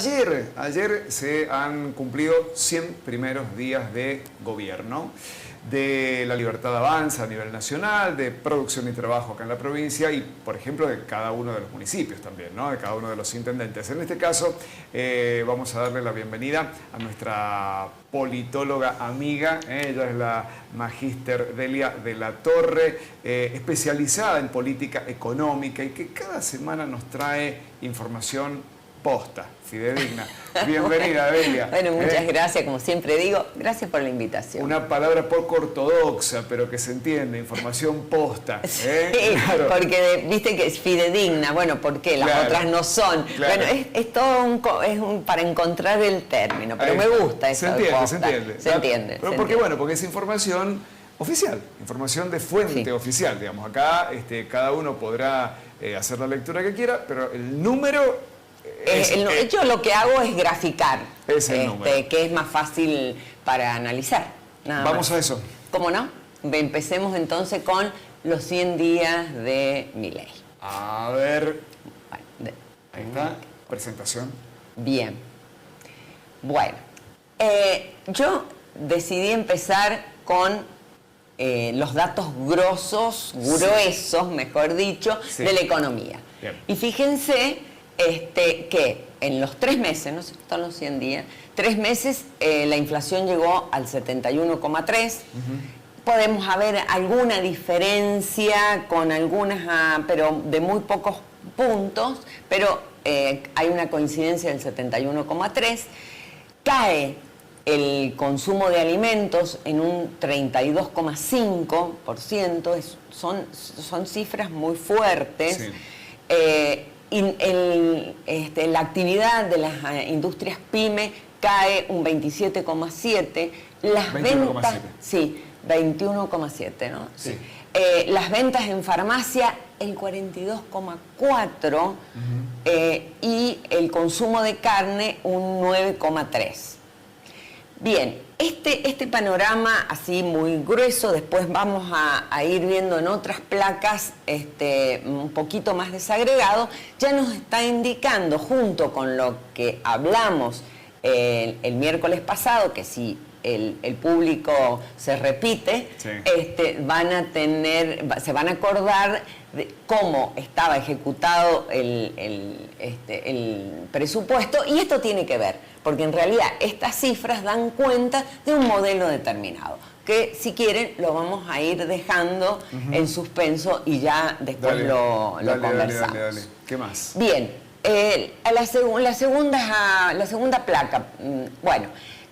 Ayer se han cumplido 100 primeros días de gobierno, de La Libertad Avanza a nivel nacional, de producción y trabajo acá en la provincia y, por ejemplo, de cada uno de los municipios también, ¿no? De cada uno de los intendentes. En este caso, vamos a darle la bienvenida a nuestra politóloga amiga, ella es la magíster Delia de la Torre, especializada en política económica y que cada semana nos trae información posta, fidedigna. Bienvenida, Delia. Bueno, muchas gracias, como siempre digo, gracias por la invitación. Una palabra poco ortodoxa, pero que se entiende, información posta. Sí, claro. porque viste que es fidedigna, bueno, ¿por qué? Las otras no son. Claro. Bueno, es todo para encontrar el término, pero me gusta eso. Se entiende. Pero porque, bueno, porque es información oficial, información de fuente oficial, digamos. Acá cada uno podrá hacer la lectura que quiera, pero el número... yo lo que hago es graficar, que es más fácil para analizar. Vamos a eso. ¿Cómo no? Empecemos entonces con los 100 días de Milei. A ver, ahí está, presentación. Bien. Bueno, yo decidí empezar con los datos gruesos, mejor dicho, de la economía. Bien. Y fíjense que en los 3 meses, no sé si están los 100 días, 3 meses la inflación llegó al 71,3. Podemos haber alguna diferencia con algunas, pero de muy pocos puntos, pero hay una coincidencia del 71,3. Cae el consumo de alimentos en un 32,5%, son cifras muy fuertes. Sí. Y la actividad de las industrias PYME cae un 27,7%. Las 21,7. ventas, sí, 21,7, ¿no? Sí. Las ventas en farmacia, el 42,4%, y el consumo de carne, un 9,3%. Bien, este panorama así muy grueso, después vamos a ir viendo en otras placas un poquito más desagregado, ya nos está indicando, junto con lo que hablamos el miércoles pasado, que si el público se repite, se van a acordar de cómo estaba ejecutado el presupuesto, y esto tiene que ver, porque en realidad estas cifras dan cuenta de un modelo determinado, que si quieren lo vamos a ir dejando en suspenso y ya después lo conversamos. Dale. ¿Qué más? Bien, la segunda placa, bueno,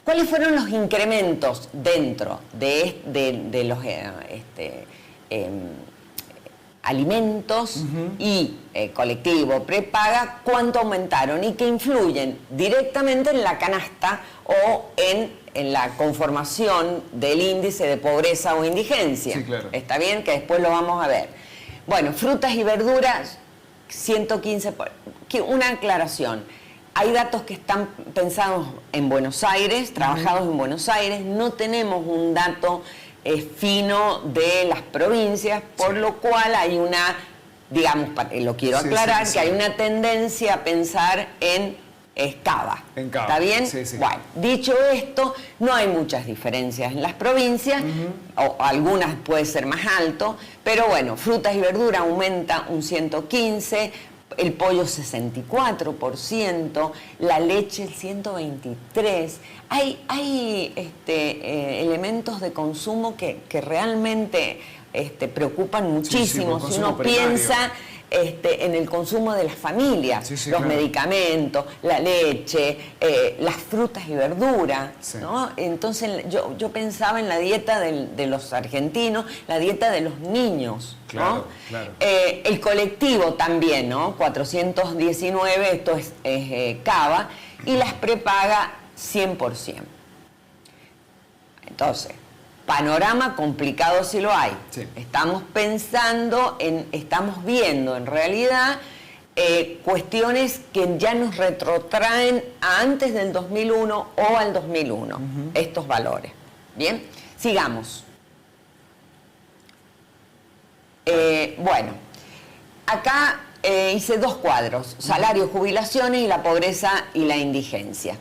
¿cuáles fueron los incrementos dentro de los alimentos y colectivo prepaga? ¿Cuánto aumentaron? Y que influyen directamente en la canasta o en la conformación del índice de pobreza o indigencia. Sí, claro. ¿Está bien? Que después lo vamos a ver. Bueno, frutas y verduras, 115. Una aclaración. Hay datos que están pensados en Buenos Aires, trabajados en Buenos Aires. No tenemos un dato fino de las provincias, por lo cual hay una, digamos, lo quiero aclarar, que hay una tendencia a pensar en Cava. ¿Está bien? Sí. Bueno, dicho esto, no hay muchas diferencias en las provincias, o algunas puede ser más alto, pero bueno, frutas y verduras aumenta un 115%, el pollo 64%, la leche el 123%. Hay elementos de consumo que realmente preocupan muchísimo. Si uno piensa en el consumo de las familias, los medicamentos, la leche, las frutas y verduras, ¿no? Entonces yo pensaba en la dieta de los argentinos, la dieta de los niños, ¿no? Claro. El colectivo también, ¿no? 419, esto es Cava, y las prepaga 100%. Entonces, panorama complicado si lo hay. Sí. Estamos viendo en realidad cuestiones que ya nos retrotraen a antes del 2001 o al 2001, estos valores. Bien, sigamos. Bueno, acá hice dos cuadros, salario, jubilaciones y la pobreza y la indigencia.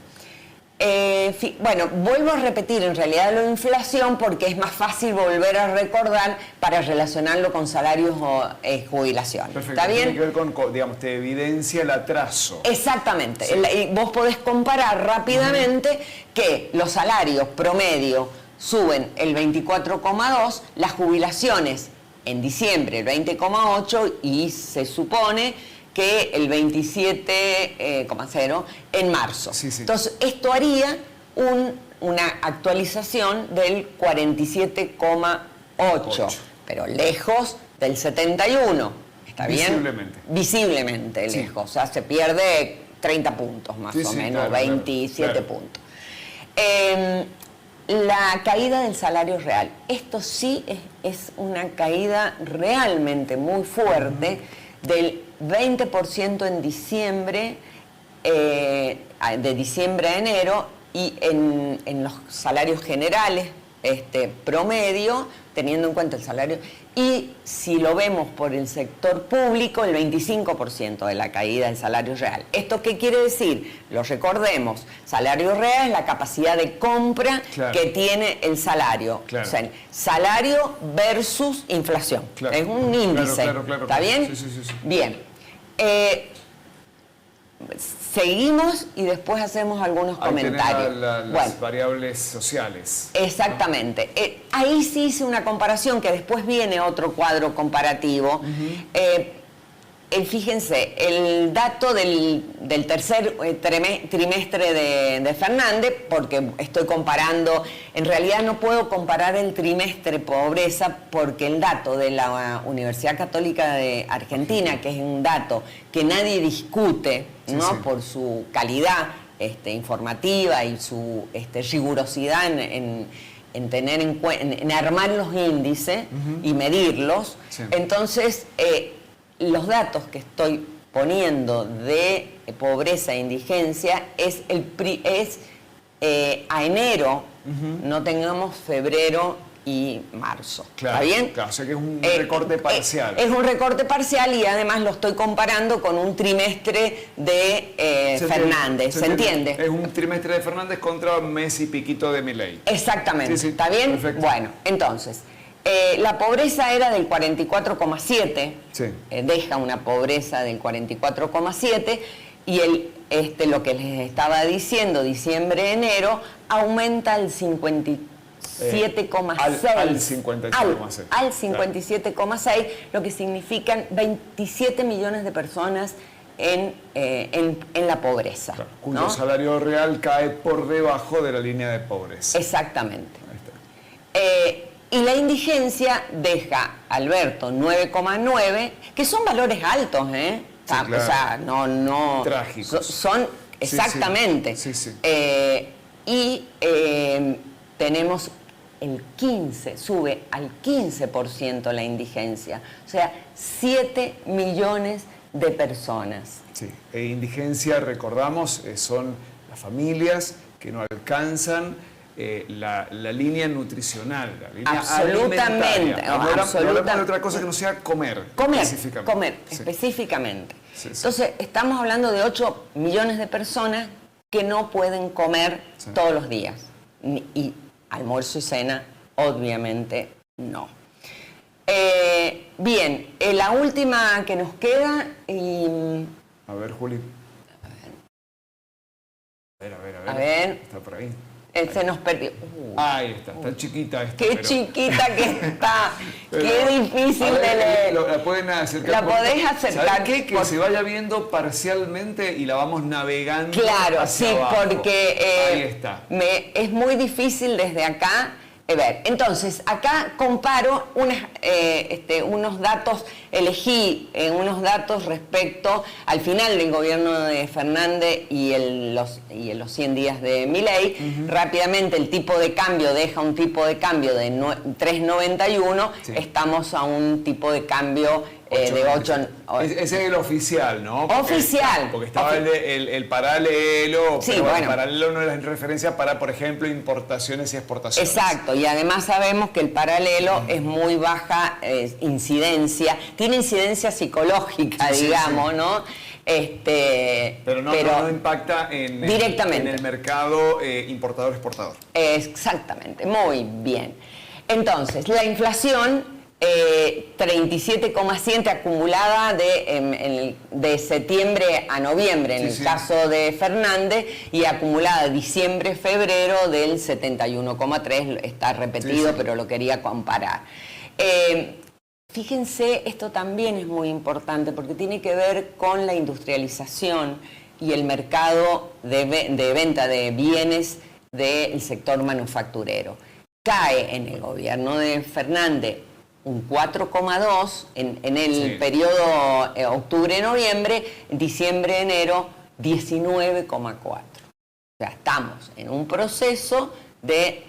Bueno, vuelvo a repetir en realidad lo de inflación porque es más fácil volver a recordar para relacionarlo con salarios o jubilaciones. Perfecto. ¿Está bien? Tiene que ver con, digamos, te evidencia el atraso. Exactamente. Sí. Y vos podés comparar rápidamente que los salarios promedio suben el 24,2, las jubilaciones en diciembre el 20,8 y se supone que el 27,0 en marzo. Sí, sí. Entonces, esto haría una actualización del 47,8, pero lejos del 71. ¿Está bien? Visiblemente. Visiblemente Sí. lejos. O sea, se pierde 30 puntos más Sí, o sí, menos, claro, 27 claro. puntos. La caída del salario real. Esto sí es una caída realmente muy fuerte del 20% en diciembre, de diciembre a enero, y en los salarios generales promedio, teniendo en cuenta el salario, y si lo vemos por el sector público, el 25% de la caída del salario real. ¿Esto qué quiere decir? Lo recordemos, salario real es la capacidad de compra que tiene el salario. Claro. O sea, salario versus inflación. Claro. Es un índice. Claro. ¿Está bien? Sí. Bien. Seguimos y después hacemos algunos comentarios. Las variables sociales. Exactamente. Ahí sí hice una comparación, que después viene otro cuadro comparativo. Fíjense, el dato del tercer trimestre de Fernández, porque estoy comparando, en realidad no puedo comparar el trimestre pobreza porque el dato de la Universidad Católica de Argentina, que es un dato que nadie discute, ¿no? Sí. Por su calidad informativa y su rigurosidad en tener en armar los índices y medirlos. Sí. Entonces, los datos que estoy poniendo de pobreza e indigencia es a enero, no tengamos febrero y marzo. Claro, ¿Está bien? Claro, o sea que es un recorte parcial. Es un recorte parcial y además lo estoy comparando con un trimestre de Fernández. ¿Se entiende? Es un trimestre de Fernández contra un mes y piquito de Milei. Exactamente. Sí, ¿Está bien? Perfecto. Bueno, entonces, la pobreza era del 44,7, Sí. Deja una pobreza del 44,7 y lo que les estaba diciendo, diciembre-enero, aumenta al 57,6. Al 57,6. Al 57,6, lo que significan 27 millones de personas en la pobreza. Claro, cuyo ¿no? salario real cae por debajo de la línea de pobreza. Exactamente. Ahí está. Y la indigencia deja, Alberto, 9,9, que son valores altos, ¿eh? Sí, claro. O sea, no... Trágicos. Son, exactamente. Sí. Tenemos sube al 15% la indigencia. O sea, 7 millones de personas. Sí. Indigencia, recordamos, son las familias que no alcanzan la línea nutricional, la línea Absolutamente, alimentaria. No hablamos de absolutamente. otra cosa que no sea comer. Comer, Sí. específicamente. Sí. Entonces, estamos hablando de 8 millones de personas que no pueden comer todos los días. Y almuerzo y cena, obviamente, no. Bien, la última que nos queda... A ver, Juli. A ver. A ver. Está por ahí. Se nos perdió. Ahí está chiquita esta. Qué chiquita que está. Qué difícil de leer. La pueden acercar. La podés acercar. ¿Sabes qué? Que se vaya viendo parcialmente y la vamos navegando. Claro, hacia sí, abajo. porque Ahí está. Es muy difícil desde acá ver. Entonces, acá comparo unos datos, elegí unos datos respecto al final del gobierno de Fernández y en los 100 días de Milei. Rápidamente el tipo de cambio deja un tipo de cambio de 3,91, Sí. estamos a un tipo de cambio de 8... Ese es el oficial, ¿no? Oficial. Porque estaba el paralelo, sí, pero bueno, el paralelo no es en referencia para, por ejemplo, importaciones y exportaciones. Exacto, y además sabemos que el paralelo es muy baja incidencia, tiene incidencia psicológica, sí, digamos, sí. ¿no? Pero no impacta directamente en el mercado importador-exportador. Exactamente, muy bien. Entonces, la inflación 37,7 acumulada de septiembre a noviembre, en el caso de Fernández, y acumulada diciembre-febrero del 71,3, está repetido, pero lo quería comparar. Fíjense, esto también es muy importante porque tiene que ver con la industrialización y el mercado de venta de bienes del sector manufacturero. Cae en el gobierno de Fernández un 4,2 en el periodo octubre-noviembre, diciembre-enero 19,4. O sea, estamos en un proceso de,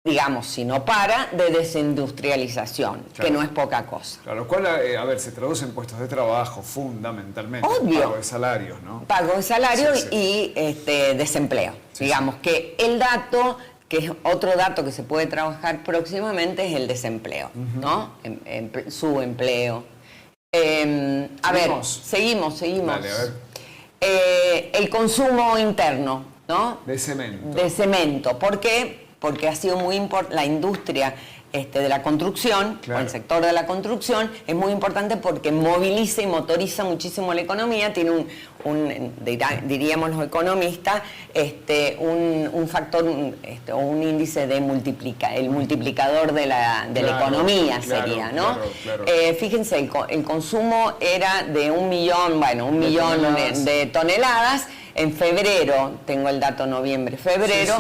digamos, si no para, de desindustrialización, que no es poca cosa. Claro, lo cual, a ver, se traduce en puestos de trabajo fundamentalmente. Obvio. Pago de salarios, ¿no? Pago de salario y desempleo. Digamos que el dato, que es otro dato que se puede trabajar próximamente, es el desempleo, ¿no? Subempleo. A ver, seguimos. Dale, a ver. El consumo interno, ¿no? De cemento. De cemento. ¿Por qué? Porque ha sido muy importante la industria de la construcción, o el sector de la construcción, es muy importante porque moviliza y motoriza muchísimo la economía, tiene diríamos los economistas, un factor, un índice de el multiplicador de la economía sería, ¿no? Claro. Fíjense, el consumo era de 1 millón, de toneladas. En febrero, tengo el dato noviembre-febrero,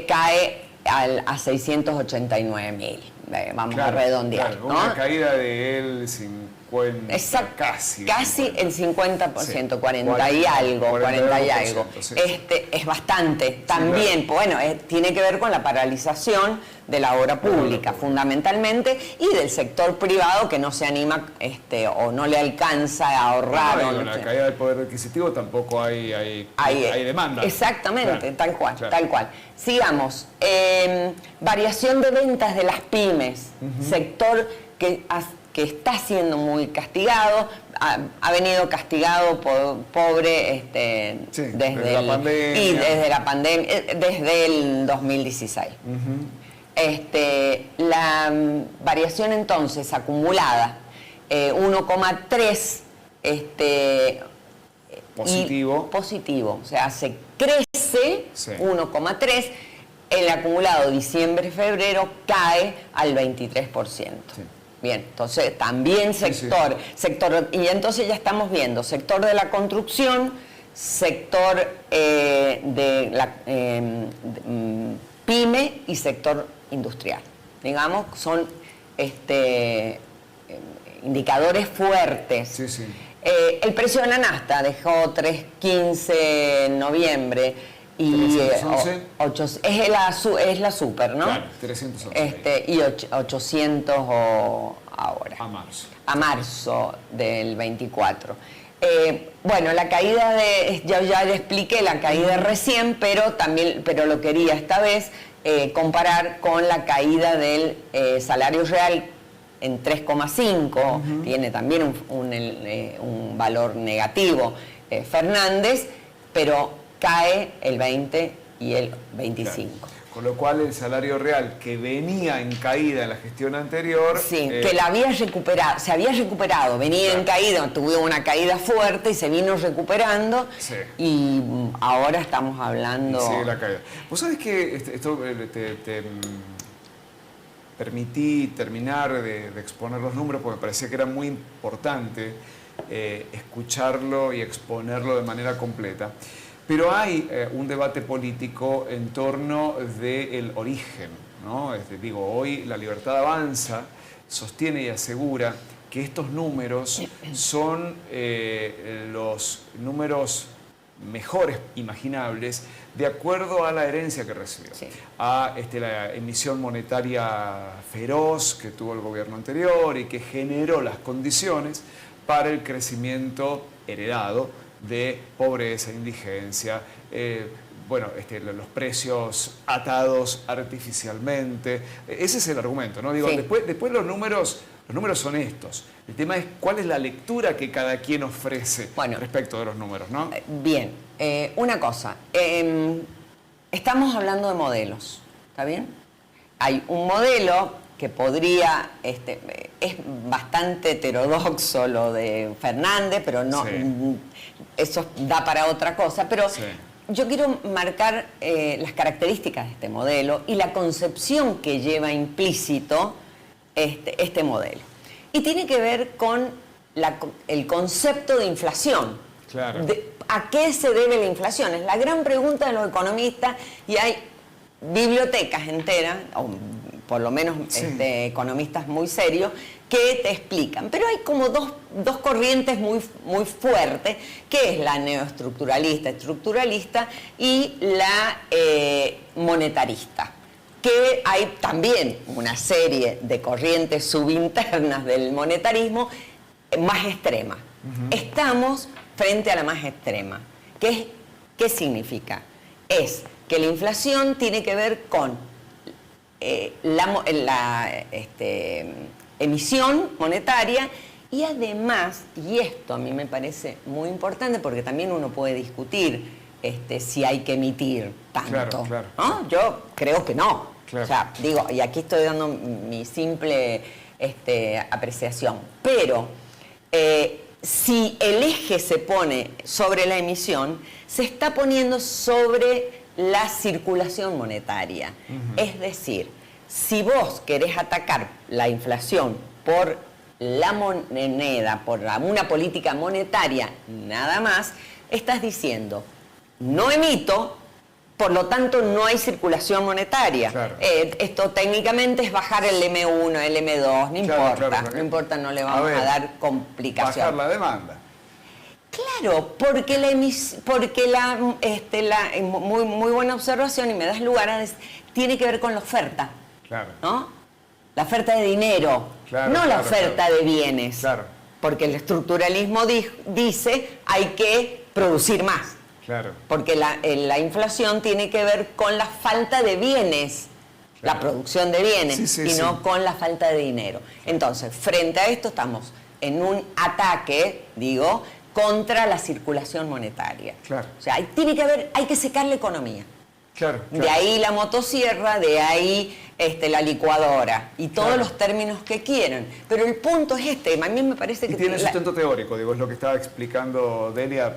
cae a 689.000. Vamos a redondear. Claro, una caída del 50, casi el 50%, 40 y algo. Sí. Es bastante. También, bueno, tiene que ver con la paralización de la obra pública, fundamentalmente, y del sector privado que no se anima o no le alcanza a ahorrar. Con la caída del poder adquisitivo tampoco hay demanda. Exactamente, tal cual. Sigamos. Variación de ventas de las pymes, sector que está siendo muy castigado, ha venido castigado pobre desde la pandemia, desde el 2016. La variación entonces acumulada 1,3 positivo, o sea, se crece 1,3, el acumulado diciembre-febrero cae al 23%. Bien, entonces también sector, y entonces ya estamos viendo sector de la construcción, sector de la pyme y sector industrial. Digamos, son indicadores fuertes. El precio de la nafta dejó 3.15 en noviembre y 311. Es la super, ¿no? Claro, 311. Y 800 ahora. A marzo del 24. Bueno, la caída ya le expliqué la caída recién, pero lo quería esta vez comparar con la caída del salario real en 3,5, tiene también un valor negativo Fernández, pero cae el 20 y el 25. Claro. Con lo cual el salario real que venía en caída en la gestión anterior... que la había recuperado, se había recuperado, venía en caída, tuvo una caída fuerte y se vino recuperando y ahora estamos hablando... Y sigue la caída. Vos sabés que esto te permití terminar de exponer los números porque me parecía que era muy importante escucharlo y exponerlo de manera completa. Pero hay un debate político en torno del origen, ¿no? Hoy La Libertad Avanza sostiene y asegura que estos números son los números mejores imaginables de acuerdo a la herencia que recibió, Sí. a la emisión monetaria feroz que tuvo el gobierno anterior y que generó las condiciones para el crecimiento heredado de pobreza, indigencia, los precios atados artificialmente. Ese es el argumento, ¿no? Digo, Sí. después los números son estos. El tema es cuál es la lectura que cada quien ofrece respecto de los números, ¿no? Bien, una cosa. Estamos hablando de modelos, ¿está bien? Hay un modelo que podría, es bastante heterodoxo lo de Fernández, pero no, Sí. eso da para otra cosa, pero Sí. yo quiero marcar las características de este modelo y la concepción que lleva implícito este modelo. Y tiene que ver con el concepto de inflación. Claro. ¿A qué se debe la inflación? Es la gran pregunta de los economistas y hay bibliotecas enteras, o por lo menos Sí. economistas muy serios, que te explican. Pero hay como dos corrientes muy, muy fuertes, que es la neoestructuralista, estructuralista y la monetarista. Que hay también una serie de corrientes subinternas del monetarismo más extremas. Estamos frente a la más extrema. ¿Qué significa? Es que la inflación tiene que ver con la emisión monetaria y además, y esto a mí me parece muy importante porque también uno puede discutir si hay que emitir tanto. Claro, ¿no? Yo creo que no. Claro. O sea, digo, y aquí estoy dando mi simple apreciación. Pero si el eje se pone sobre la emisión, se está poniendo sobre la circulación monetaria. Es decir, si vos querés atacar la inflación por la moneda, por una política monetaria nada más, estás diciendo, no emito, por lo tanto no hay circulación monetaria. Claro. Esto técnicamente es bajar el M1, el M2, no importa, no importa, no le vamos a dar complicación. Bajar la demanda. Claro, porque muy buena observación y me das lugar tiene que ver con la oferta. Claro. ¿No? La oferta de dinero, Claro, no la claro, oferta claro. de bienes. Claro. Porque el estructuralismo dice hay que producir más. Claro. Porque la inflación tiene que ver con la falta de bienes, Claro. la producción de bienes, Sí, y no con la falta de dinero. Entonces, frente a esto estamos en un ataque, digo, contra la circulación monetaria. Claro. O sea, hay que secar la economía. Claro. De ahí la motosierra, de ahí la licuadora y todos Claro. los términos que quieran. Pero el punto es a mí me parece que... Y tiene sustento teórico, digo, es lo que estaba explicando Delia.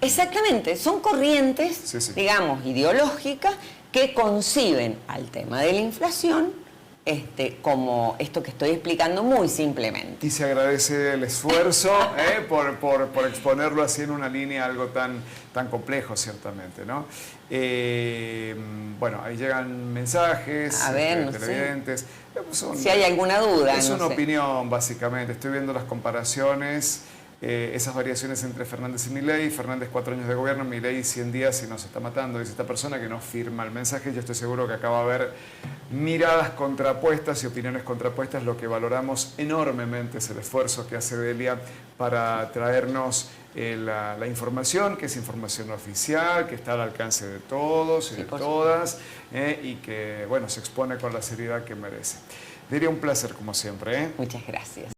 Exactamente, son corrientes, Sí. digamos, ideológicas que conciben al tema de la inflación como esto que estoy explicando muy simplemente. Y se agradece el esfuerzo por exponerlo así en una línea, algo tan complejo, ciertamente, ¿no? Bueno, ahí llegan mensajes, A ver, no televidentes. Si hay alguna duda. Es no una sé. opinión, básicamente. Estoy viendo las comparaciones, esas variaciones entre Fernández y Milei. Fernández 4 años de gobierno, Milei 100 días y nos está matando. Dice esta persona que no firma el mensaje. Yo estoy seguro que acaba de haber miradas contrapuestas y opiniones contrapuestas. Lo que valoramos enormemente es el esfuerzo que hace Delia para traernos la información, que es información oficial, que está al alcance de todos y de todas, y que, bueno, se expone con la seriedad que merece. Delia, un placer como siempre. Muchas gracias.